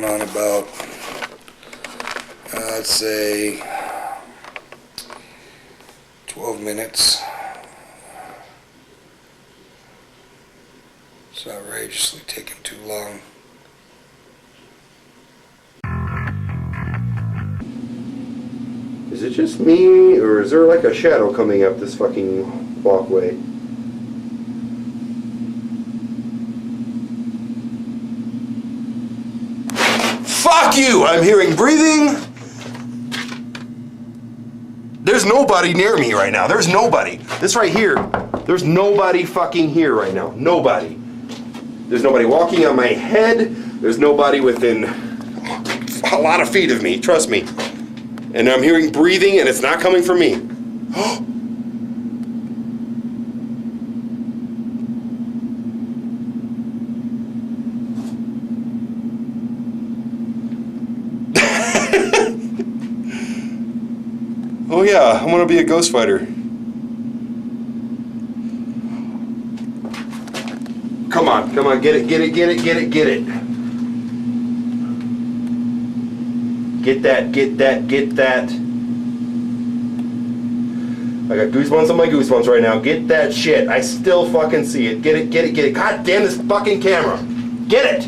on about, let's say, 12 minutes. It's outrageously taking too long. Is it just me, or is there like a shadow coming up this fucking walkway? Fuck you! I'm hearing breathing. There's nobody near me right now. There's nobody. This right here, there's nobody fucking here right now. Nobody. There's nobody walking on my head. There's nobody within a lot of feet of me, trust me. And I'm hearing breathing, and it's not coming from me. Oh yeah, I'm gonna be a ghost fighter. Come on, come on, get it, get it, get it, get it, get it. Get that, get that, get that. I got goosebumps on my goosebumps right now. Get that shit. I still fucking see it. Get it, get it, get it. God damn this fucking camera. Get it!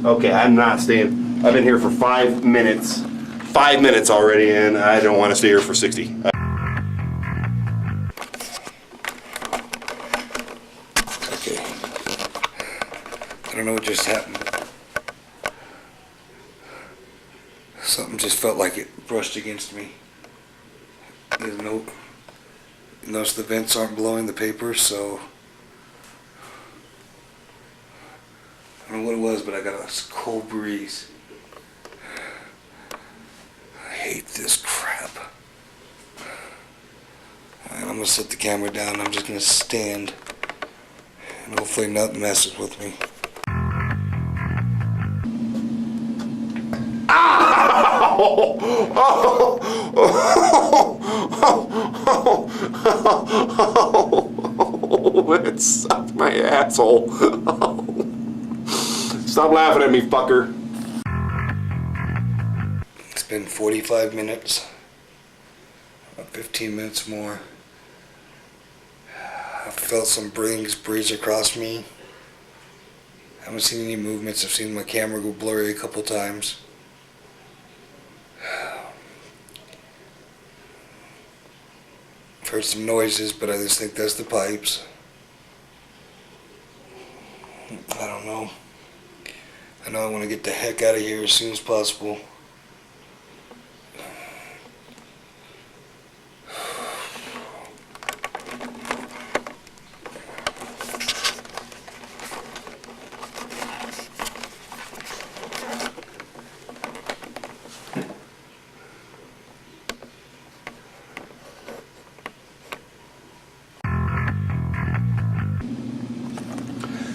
Okay, I'm not staying. I've been here for 5 minutes. 5 minutes already, and I don't want to stay here for 60. Okay. I don't know what just happened. Something just felt like it brushed against me. There's no... Notice the vents aren't blowing the paper, so... I don't know what it was, but I got a cold breeze. I hate this crap. And I'm gonna set the camera down. I'm just gonna stand, and hopefully nothing messes with me. It sucked my asshole. Stop laughing at me, fucker. It's been 45 minutes. About 15 minutes more. I felt some breeze across me. I haven't seen any movements. I've seen my camera go blurry a couple times. I've heard some noises, but I just think that's the pipes. I don't know. I know I want to get the heck out of here as soon as possible.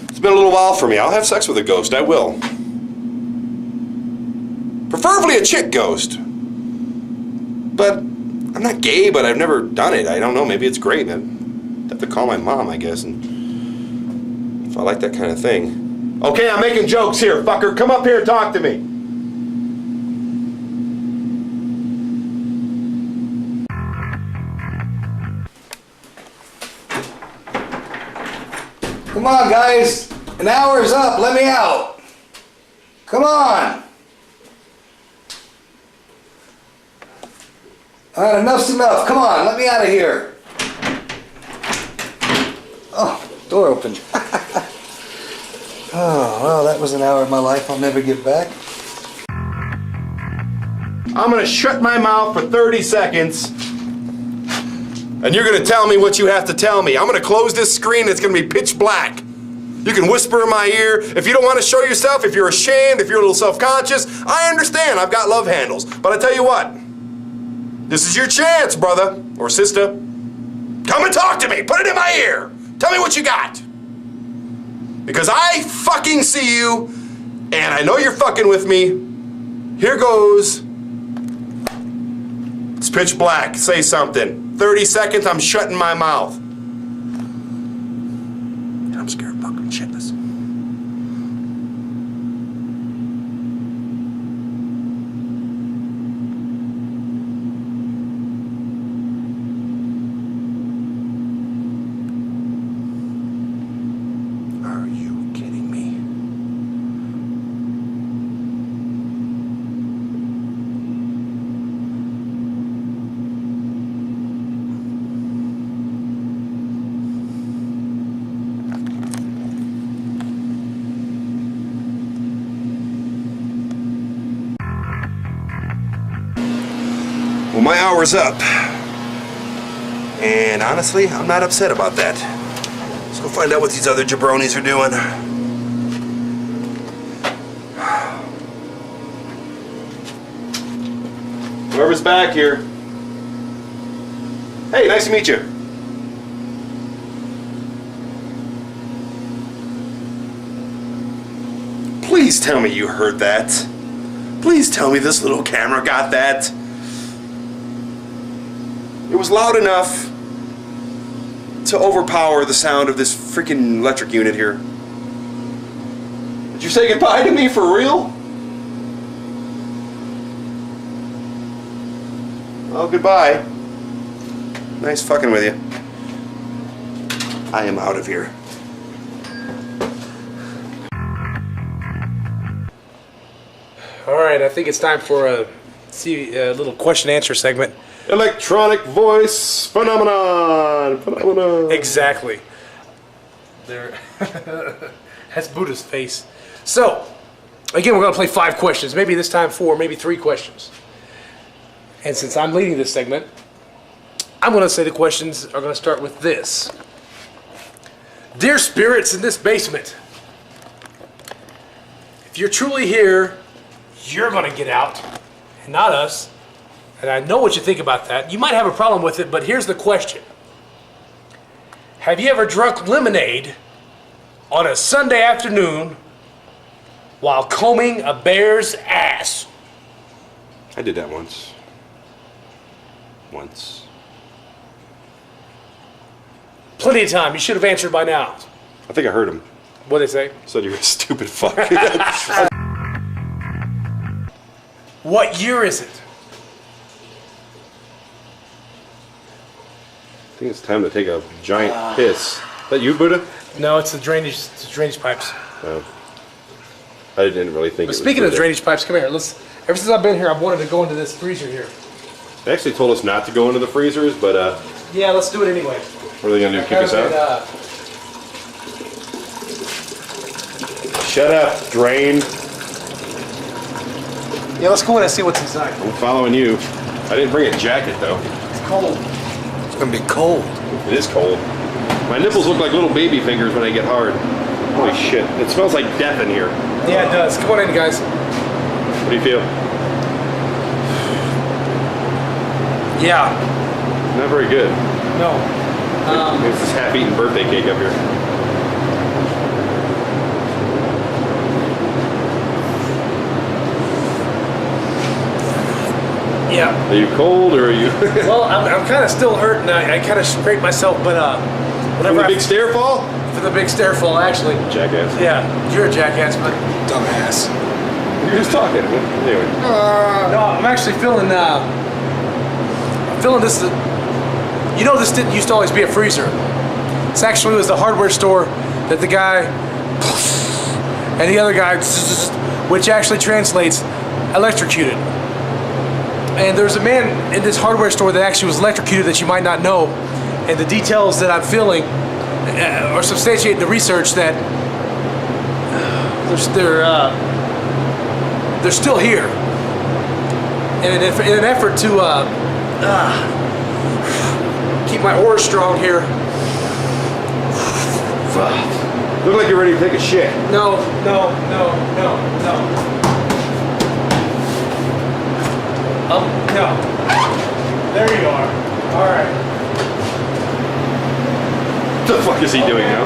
It's been a little while for me. I'll have sex with a ghost. I will. Preferably a chick ghost. But I'm not gay, but I've never done it. I don't know. Maybe it's great. I'd have to call my mom, I guess, and if I like that kind of thing. Okay, I'm making jokes here, fucker. Come up here and talk to me. Come on, guys. An hour is up. Let me out. Come on. All right, enough's enough. Come on, let me out of here. Oh, door opened. Oh, well, that was an hour of my life I'll never get back. I'm gonna shut my mouth for 30 seconds, and you're gonna tell me what you have to tell me. I'm gonna close this screen. It's gonna be pitch black. You can whisper in my ear. If you don't want to show yourself, if you're ashamed, if you're a little self-conscious, I understand. I've got love handles. But I tell you what, this is your chance, brother or sister. Come and talk to me. Put it in my ear. Tell me what you got. Because I fucking see you, and I know you're fucking with me. Here goes. It's pitch black. Say something. 30 seconds, I'm shutting my mouth. I'm Well, my hour's up. And honestly, I'm not upset about that. Let's go find out what these other jabronis are doing. Whoever's back here. Hey, nice to meet you. Please tell me you heard that. Please tell me this little camera got that. It was loud enough to overpower the sound of this freaking electric unit here. Did you say goodbye to me for real? Well, goodbye. Nice fucking with you. I am out of here. All right, I think it's time for a little question-answer segment. Electronic voice phenomenon. Exactly. There. That's Buddha's face. So, again, we're going to play 5 questions. Maybe this time 4, maybe 3 questions. And since I'm leading this segment, I'm going to say the questions are going to start with this. Dear spirits in this basement, if you're truly here, you're going to get out, and not us. And I know what you think about that. You might have a problem with it, but here's the question. Have you ever drunk lemonade on a Sunday afternoon while combing a bear's ass? I did that once. Once. Plenty of time. You should have answered by now. I think I heard him. What'd they say? Said you're a stupid fuck. What year is it? I think it's time to take a giant piss. Is that you, Buddha? No, it's the drainage pipes. Oh. I didn't really think it was Speaking of Buddha. drainage pipes, come here. Ever since I've been here, I've wanted to go into this freezer here. They actually told us not to go into the freezers, but Yeah, let's do it anyway. what are they gonna do? Kick us out? Shut up, drain. Yeah, let's go in and see what's inside. I'm following you. I didn't bring a jacket though. It's cold. It's gonna be cold. It is cold. My nipples look like little baby fingers when I get hard. Holy shit. It smells like death in here. Yeah, it does. Come on in, guys. What do you feel? Yeah. Not very good. No. There's this half-eaten birthday cake up here. Yeah. Are you cold or are you Well, I'm kind of still hurting. I kind of scraped myself, but from whenever the big stair fall? for the big stair fall, actually. Jackass. Yeah, you're a jackass, but Dumbass. You're just talking. Anyway. no, I'm actually feeling this. You know, this didn't used to always be a freezer. This actually was the hardware store that the guy and the other guy, which actually translates electrocuted. And there's a man in this hardware store that actually was electrocuted that you might not know. And the details that I'm feeling are substantiating the research that they're still here. And in an effort to keep my aura strong here. Look like you're ready to take a shit. No. No. There you are. All right. What the fuck is he doing now?